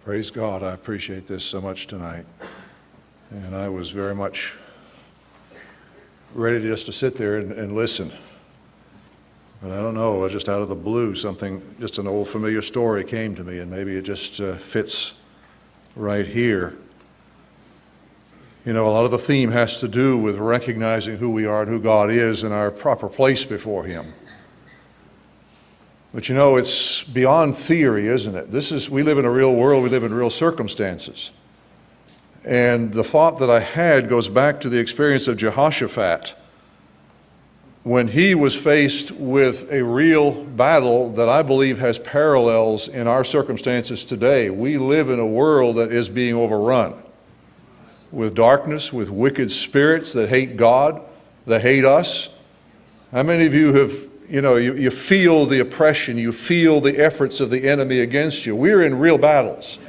Praise God. I appreciate this so much tonight. And I was very much ready just to sit there and listen. But I don't know, just out of the blue, just an old familiar story came to me, and maybe it just fits right here. You know, a lot of the theme has to do with recognizing who we are and who God is and our proper place before Him. But you know, it's beyond theory, isn't it? We live in a real world, we live in real circumstances. And the thought that I had goes back to the experience of Jehoshaphat when he was faced with a real battle that I believe has parallels in our circumstances today. We live in a world that is being overrun with darkness, with wicked spirits that hate God, that hate us. How many of you have, you feel the oppression, you feel the efforts of the enemy against you? We're in real battles.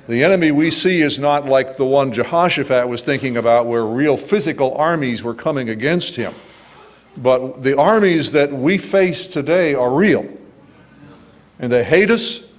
The enemy we see is not like the one Jehoshaphat was thinking about, where real physical armies were coming against him. But the armies that we face today are real. And they hate us.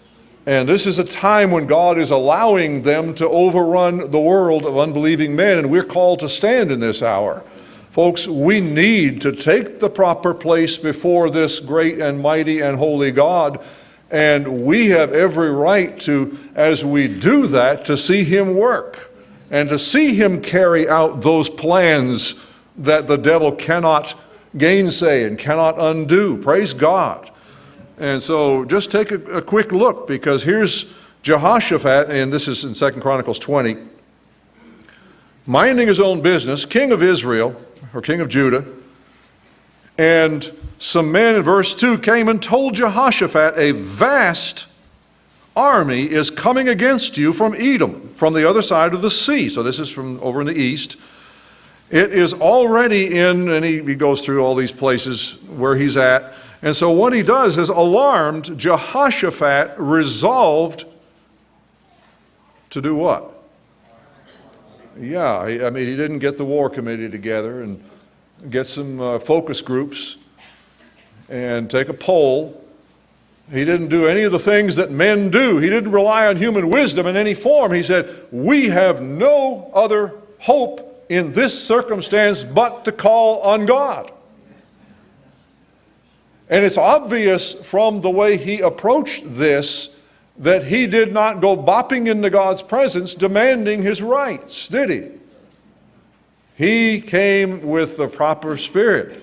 And this is a time when God is allowing them to overrun the world of unbelieving men. And we're called to stand in this hour. Folks, we need to take the proper place before this great and mighty and holy God. And we have every right to, as we do that, to see Him work and to see Him carry out those plans that the devil cannot gainsay and cannot undo. Praise God. And so just take a quick look, because here's Jehoshaphat, and this is in 2 Chronicles 20, minding his own business, king of Israel, or king of Judah. And some men in verse 2 came and told Jehoshaphat, a vast army is coming against you from Edom, from the other side of the sea. So this is from over in the east. It is already in, and he goes through all these places where he's at. And so what he does is, alarmed, Jehoshaphat resolved to do what? Yeah, I mean, he didn't get the war committee together and get some focus groups and take a poll. He didn't do any of the things that men do. He didn't rely on human wisdom in any form. He said, we have no other hope in this circumstance but to call on God. And it's obvious from the way he approached this that he did not go bopping into God's presence demanding his rights, did he? He came with the proper spirit.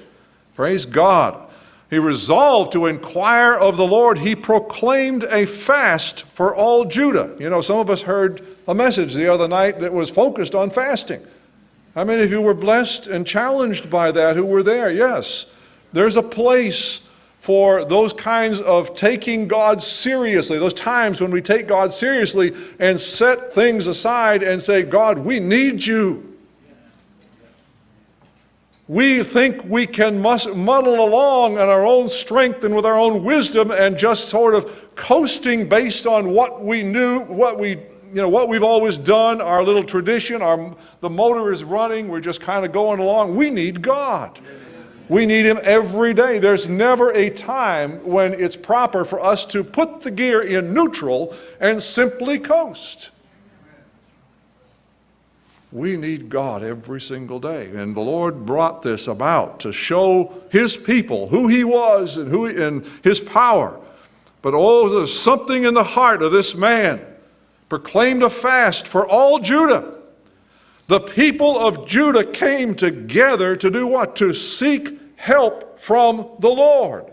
Praise God. He resolved to inquire of the Lord. He proclaimed a fast for all Judah. You know, some of us heard a message the other night that was focused on fasting. How many of you were blessed and challenged by that who were there? Yes. There's a place for those kinds of taking God seriously, those times when we take God seriously and set things aside and say, God, we need you. We think we can muddle along on our own strength and with our own wisdom and just sort of coasting based on what we knew, what we've always done, our little tradition, the motor is running, we're just kind of going along. We need God. We need Him every day. There's never a time when it's proper for us to put the gear in neutral and simply coast. We need God every single day. And the Lord brought this about to show His people who He was and His power. But there's something in the heart of this man. Proclaimed a fast for all Judah. The people of Judah came together to do what? To seek help from the Lord.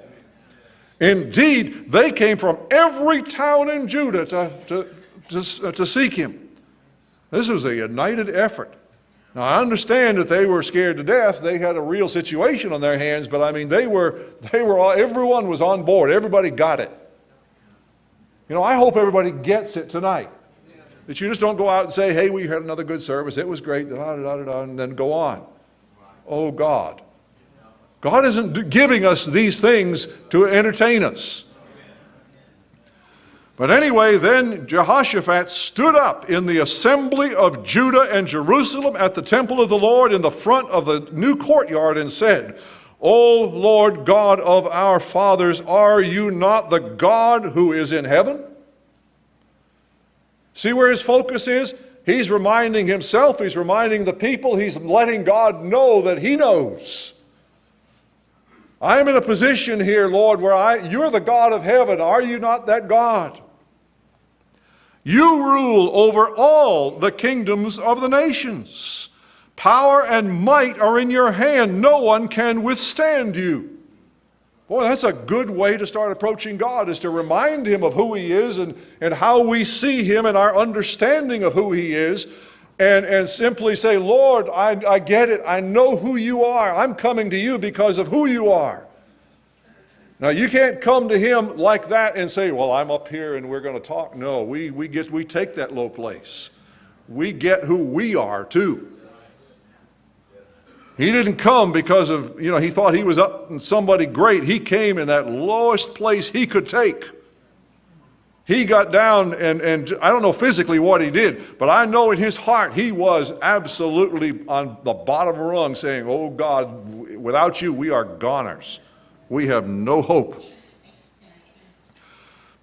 Indeed, they came from every town in Judah to seek Him. This was a united effort. Now, I understand that they were scared to death. They had a real situation on their hands, but I mean, everyone was on board. Everybody got it. You know, I hope everybody gets it tonight. That you just don't go out and say, hey, we had another good service, it was great, and then go on. Oh, God. God isn't giving us these things to entertain us. But anyway, then Jehoshaphat stood up in the assembly of Judah and Jerusalem at the temple of the Lord in the front of the new courtyard and said, O Lord God of our fathers, are you not the God who is in heaven? See where his focus is? He's reminding himself, he's reminding the people, he's letting God know that he knows. I'm in a position here, Lord, where you're the God of heaven. Are you not that God? You rule over all the kingdoms of the nations. Power and might are in your hand. No one can withstand you. Boy, that's a good way to start approaching God, is to remind him of who he is and how we see him and our understanding of who he is, and simply say, Lord, I get it. I know who you are. I'm coming to you because of who you are. Now, you can't come to him like that and say, well, I'm up here and we're going to talk. No, we take that low place. We get who we are too. He didn't come because of, he thought he was up and somebody great. He came in that lowest place he could take. He got down and I don't know physically what he did, but I know in his heart he was absolutely on the bottom rung saying, oh God, without you we are goners. We have no hope.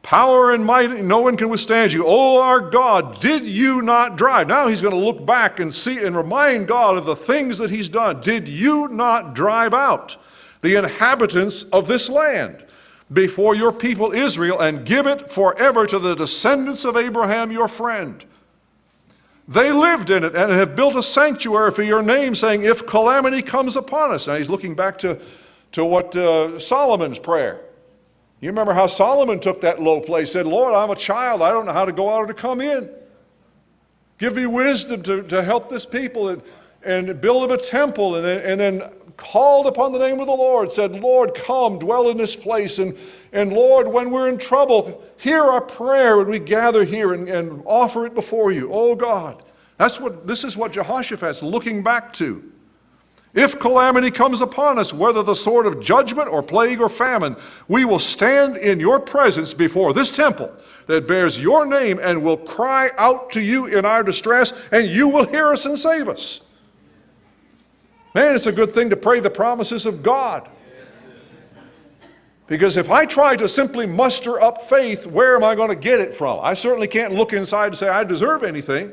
Power and might, no one can withstand you. Oh, our God, did you not drive? Now he's going to look back and see and remind God of the things that he's done. Did you not drive out the inhabitants of this land before your people Israel and give it forever to the descendants of Abraham, your friend? They lived in it and have built a sanctuary for your name, saying, if calamity comes upon us. Now he's looking back to what Solomon's prayer. You remember how Solomon took that low place, said, Lord, I'm a child. I don't know how to go out or to come in. Give me wisdom to help this people and build them a temple. And then called upon the name of the Lord, said, Lord, come, dwell in this place. And Lord, when we're in trouble, hear our prayer when we gather here and offer it before you. Oh God, this is what Jehoshaphat's looking back to. If calamity comes upon us, whether the sword of judgment or plague or famine, we will stand in your presence before this temple that bears your name and will cry out to you in our distress, and you will hear us and save us. Man, it's a good thing to pray the promises of God. Because if I try to simply muster up faith, where am I going to get it from? I certainly can't look inside and say I deserve anything.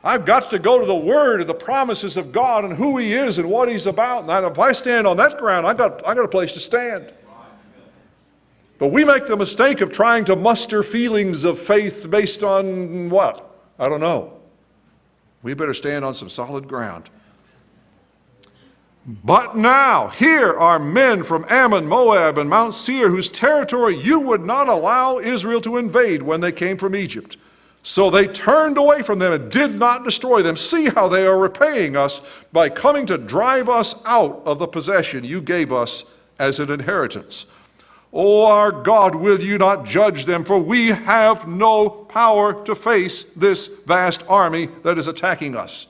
I've got to go to the Word and the promises of God and who he is and what he's about. And if I stand on that ground, I've got a place to stand. But we make the mistake of trying to muster feelings of faith based on what? I don't know. We better stand on some solid ground. But now, here are men from Ammon, Moab, and Mount Seir, whose territory you would not allow Israel to invade when they came from Egypt. So they turned away from them and did not destroy them. See how they are repaying us by coming to drive us out of the possession you gave us as an inheritance. O our God, will you not judge them? For we have no power to face this vast army that is attacking us.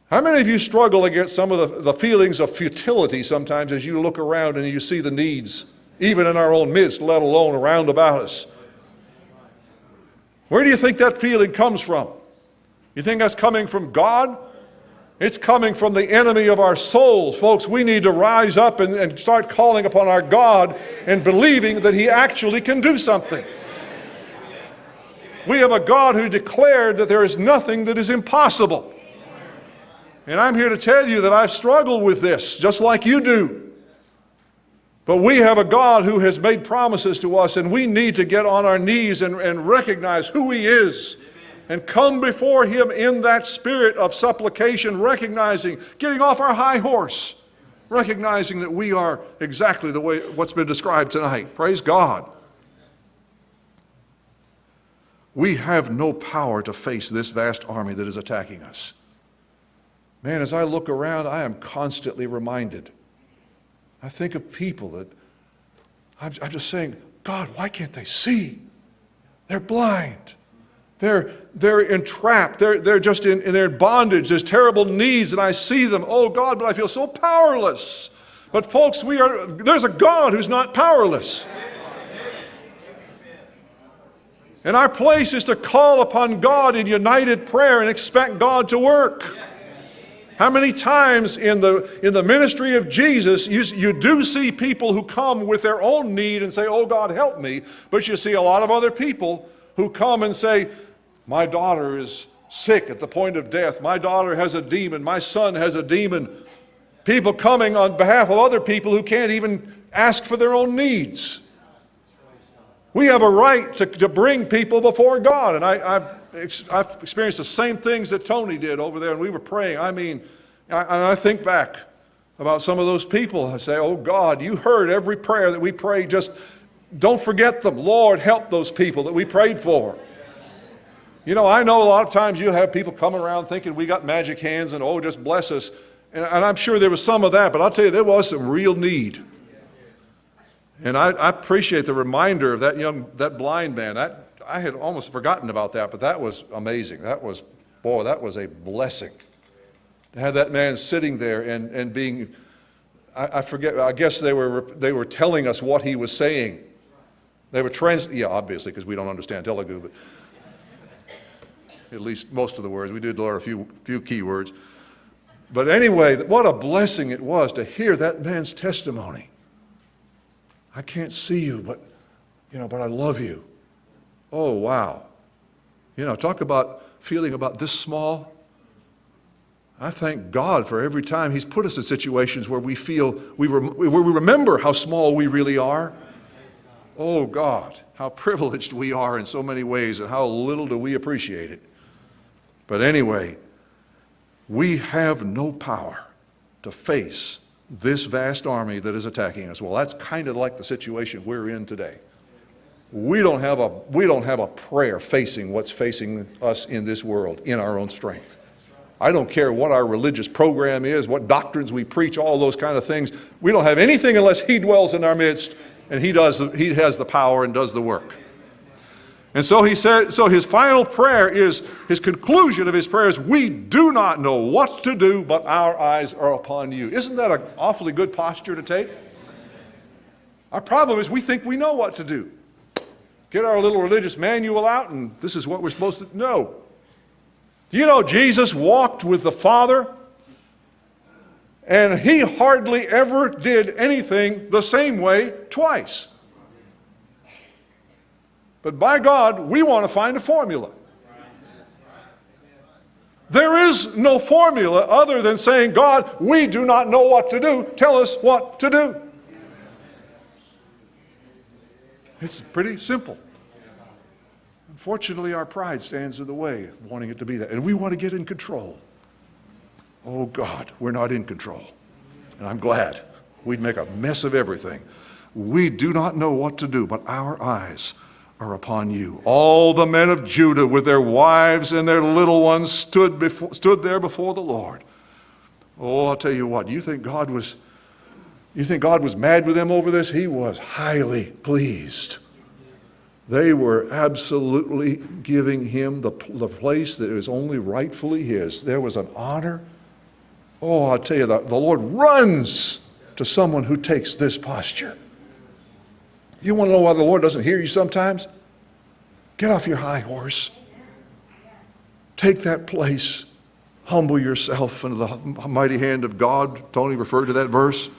How many of you struggle against some of the feelings of futility sometimes as you look around and you see the needs, even in our own midst, let alone around about us? Where do you think that feeling comes from? You think that's coming from God? It's coming from the enemy of our souls. Folks, we need to rise up and start calling upon our God and believing that he actually can do something. We have a God who declared that there is nothing that is impossible. And I'm here to tell you that I've struggled with this, just like you do. But we have a God who has made promises to us, and we need to get on our knees and recognize who he is and come before him in that spirit of supplication, recognizing, getting off our high horse, recognizing that we are exactly the way what's been described tonight. Praise God. We have no power to face this vast army that is attacking us. Man, as I look around, I am constantly reminded. I think of people that I'm just saying, God, why can't they see? They're blind. They're entrapped. They're just in bondage. There's terrible needs, and I see them. Oh, God, but I feel so powerless. But folks, there's a God who's not powerless. And our place is to call upon God in united prayer and expect God to work. How many times in the ministry of Jesus, you do see people who come with their own need and say, oh God, help me. But you see a lot of other people who come and say, my daughter is sick at the point of death. My daughter has a demon. My son has a demon. People coming on behalf of other people who can't even ask for their own needs. We have a right to bring people before God. And I've experienced the same things that Tony did over there, and we were praying. I think back about some of those people. I say, oh God, you heard every prayer that we prayed. Just don't forget them. Lord, help those people that we prayed for. You know, I know a lot of times you have people coming around thinking we got magic hands and, oh, just bless us. And I'm sure there was some of that, but I'll tell you, there was some real need. And I appreciate the reminder of that blind man. I had almost forgotten about that, but that was amazing. That was a blessing. To have that man sitting there and being, I forget, I guess they were telling us what he was saying. They were obviously, because we don't understand Telugu, but at least most of the words. We did learn a few key words. But anyway, what a blessing it was to hear that man's testimony. I can't see you, but I love you. Oh, wow. Talk about feeling about this small. I thank God for every time He's put us in situations where we feel, where we remember how small we really are. Oh, God, how privileged we are in so many ways, and how little do we appreciate it. But anyway, we have no power to face this vast army that is attacking us. Well, that's kind of like the situation we're in today. We don't have a prayer facing what's facing us in this world in our own strength. I don't care what our religious program is, what doctrines we preach, all those kind of things. We don't have anything unless He dwells in our midst, and He has the power and does the work. And so he said, so his final prayer is, his conclusion of his prayer is, we do not know what to do, but our eyes are upon you. Isn't that an awfully good posture to take? Our problem is we think we know what to do. Get our little religious manual out, and this is what we're supposed to know. Do you know Jesus walked with the Father, and He hardly ever did anything the same way twice. But by God, we want to find a formula. There is no formula other than saying, God, we do not know what to do. Tell us what to do. It's pretty simple. Unfortunately, our pride stands in the way of wanting it to be that. And we want to get in control. Oh, God, we're not in control. And I'm glad. We'd make a mess of everything. We do not know what to do, but our eyes are upon you. All the men of Judah with their wives and their little ones stood there before the Lord. Oh, I'll tell you what, you think God was mad with them over this? He was highly pleased. They were absolutely giving Him the place that is only rightfully His. There was an honor. Oh, I'll tell you, the Lord runs to someone who takes this posture. You want to know why the Lord doesn't hear you sometimes? Get off your high horse. Take that place. Humble yourself into the mighty hand of God. Tony referred to that verse.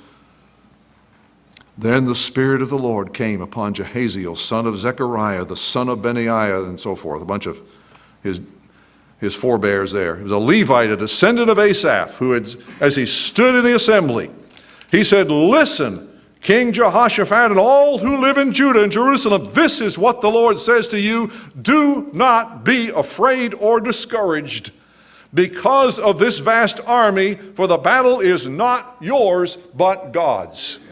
Then the Spirit of the Lord came upon Jehaziel, son of Zechariah, the son of Benaiah, and so forth, a bunch of his forebears there. He was a Levite, a descendant of Asaph, who had, as he stood in the assembly, he said, listen, King Jehoshaphat and all who live in Judah and Jerusalem, this is what the Lord says to you. Do not be afraid or discouraged because of this vast army, for the battle is not yours, but God's.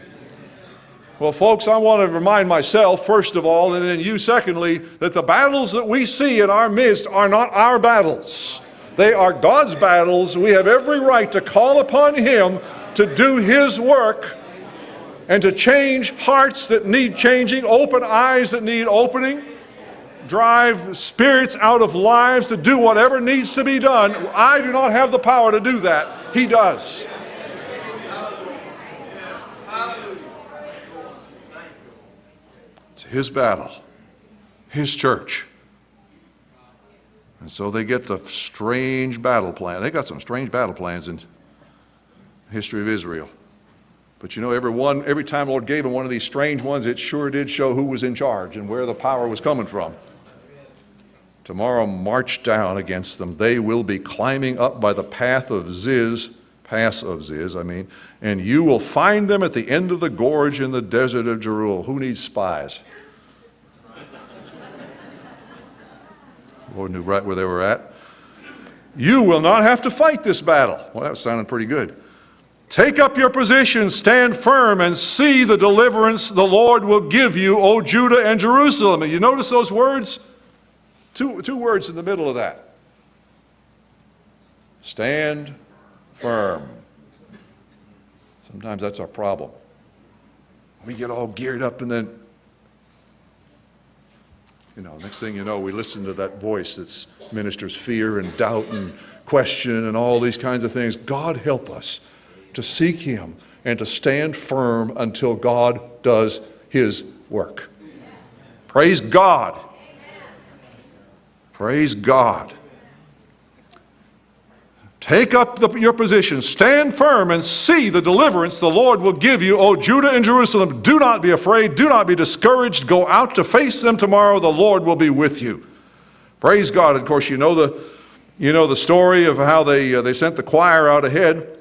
Well, folks, I want to remind myself, first of all, and then you, secondly, that the battles that we see in our midst are not our battles. They are God's battles. We have every right to call upon Him to do His work and to change hearts that need changing, open eyes that need opening, drive spirits out of lives to do whatever needs to be done. I do not have the power to do that. He does. It's His battle, His church. And so they get the strange battle plan. They got some strange battle plans history of Israel. But you know, every time the Lord gave him one of these strange ones, it sure did show who was in charge and where the power was coming from. Tomorrow, march down against them. They will be climbing up by the pass of Ziz, and you will find them at the end of the gorge in the desert of Jeruel. Who needs spies? The Lord knew right where they were at. You will not have to fight this battle. Well, that was sounding pretty good. Take up your position, stand firm, and see the deliverance the Lord will give you, O Judah and Jerusalem. And you notice those words? Two words in the middle of that. Stand firm. Sometimes that's our problem. We get all geared up and then, next thing you know, we listen to that voice that ministers fear and doubt and question and all these kinds of things. God help us to seek Him and to stand firm until God does His work. Praise God. Praise God. Take up your position, stand firm, and see the deliverance the Lord will give you, O Judah and Jerusalem. Do not be afraid, do not be discouraged. Go out to face them tomorrow. The Lord will be with you. Praise God. Of course, you know the story of how they sent the choir out ahead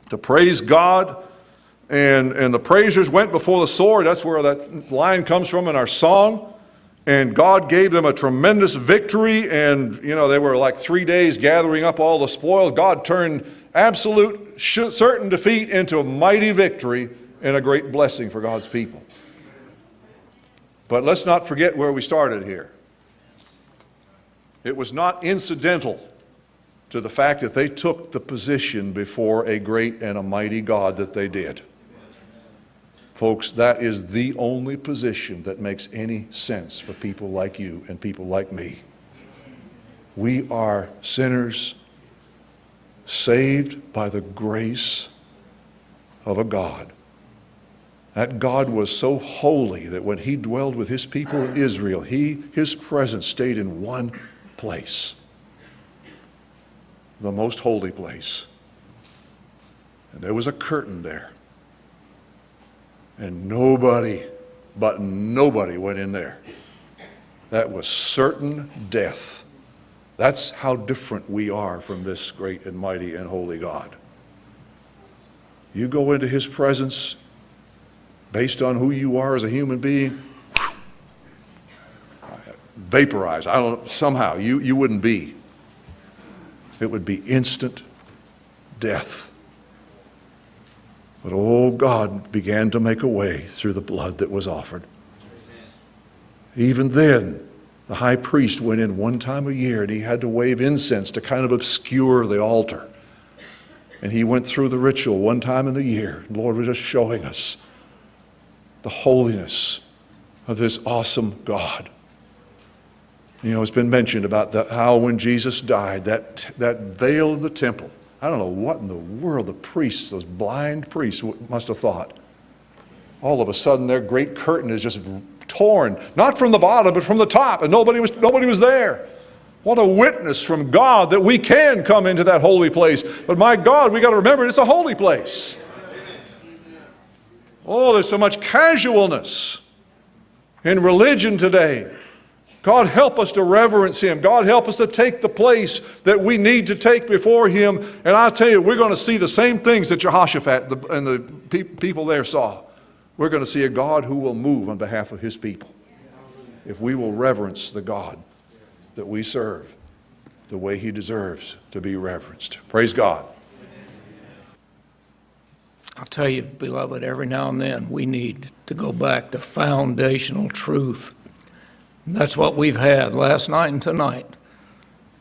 to praise God, and the praisers went before the sword. That's where that line comes from in our song. And God gave them a tremendous victory, and they were like 3 days gathering up all the spoils. God turned absolute certain defeat into a mighty victory and a great blessing for God's people. But let's not forget where we started here. It was not incidental to the fact that they took the position before a great and a mighty God that they did. Folks, that is the only position that makes any sense for people like you and people like me. We are sinners saved by the grace of a God. That God was so holy that when He dwelled with His people in Israel, His presence stayed in one place, the most holy place. And there was a curtain there. And nobody went in there. That was certain death. That's how different we are from this great and mighty and holy God. You go into His presence based on who you are as a human being, vaporized. Somehow you wouldn't be. It would be instant death. But oh, God began to make a way through the blood that was offered. Even then, the high priest went in one time a year and he had to wave incense to kind of obscure the altar. And he went through the ritual one time in the year. The Lord was just showing us the holiness of this awesome God. It's been mentioned about how when Jesus died, that veil of the temple, I don't know what in the world the priests, those blind priests, must have thought. All of a sudden, their great curtain is just torn, not from the bottom, but from the top, and nobody was there. What a witness from God that we can come into that holy place. But my God, we got to remember it's a holy place. Oh, there's so much casualness in religion today. God help us to reverence Him. God help us to take the place that we need to take before Him. And I'll tell you, we're going to see the same things that Jehoshaphat and the people there saw. We're going to see a God who will move on behalf of His people if we will reverence the God that we serve the way He deserves to be reverenced. Praise God. I'll tell you, beloved, every now and then we need to go back to foundational truth. That's what we've had last night and tonight.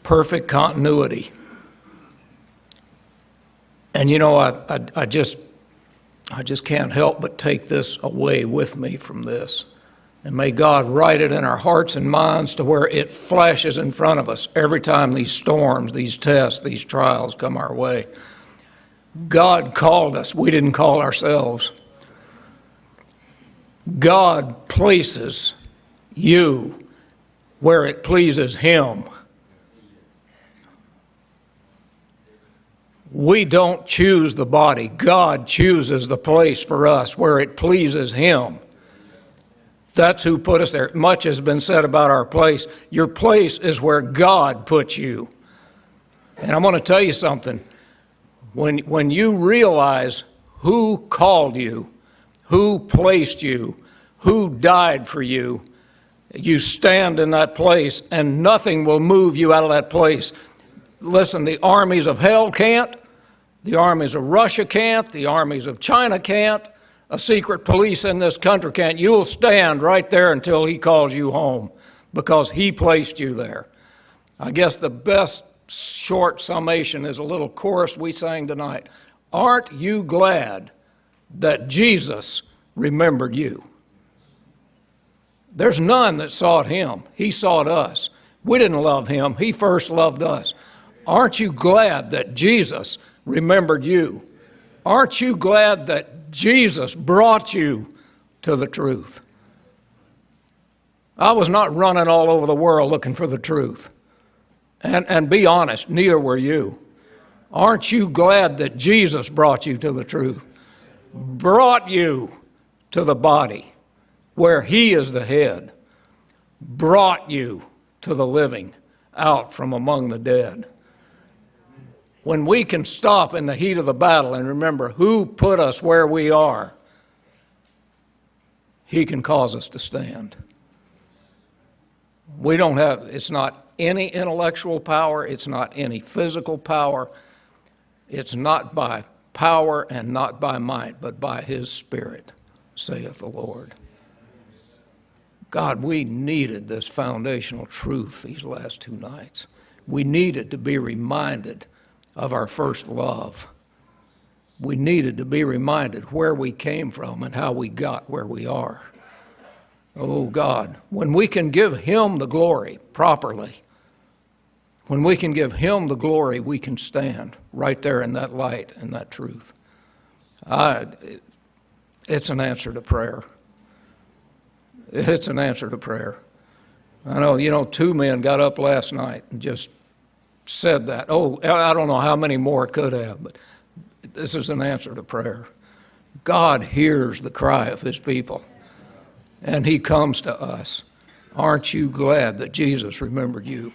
Perfect continuity. And I just can't help but take this away with me from this. And may God write it in our hearts and minds to where it flashes in front of us every time these storms, these tests, these trials come our way. God called us. We didn't call ourselves. God places you where it pleases Him. We don't choose the body. God chooses the place for us where it pleases Him. That's who put us there. Much has been said about our place. Your place is where God put you. And I'm going to tell you something. When you realize who called you, who placed you, who died for you, you stand in that place and nothing will move you out of that place. Listen, the armies of hell can't, the armies of Russia can't, the armies of China can't, a secret police in this country can't. You'll stand right there until He calls you home because He placed you there. I guess the best short summation is a little chorus we sang tonight. Aren't you glad that Jesus remembered you? There's none that sought Him. He sought us. We didn't love Him. He first loved us. Aren't you glad that Jesus remembered you? Aren't you glad that Jesus brought you to the truth? I was not running all over the world looking for the truth. And be honest, neither were you. Aren't you glad that Jesus brought you to the truth? Brought you to the body where He is the head. Brought you to the living out from among the dead. When we can stop in the heat of the battle and remember who put us where we are, He can cause us to stand. It's not any intellectual power, it's not any physical power, it's not by power and not by might, but by His Spirit, saith the Lord. God, we needed this foundational truth these last 2 nights. We needed to be reminded of our first love. We needed to be reminded where we came from and how we got where we are. Oh God, when we can give Him the glory properly, when we can give Him the glory, we can stand right there in that light and that truth. It's an answer to prayer. It's an answer to prayer. I know, 2 men got up last night and just said that. Oh, I don't know how many more could have, but this is an answer to prayer. God hears the cry of His people, and He comes to us. Aren't you glad that Jesus remembered you?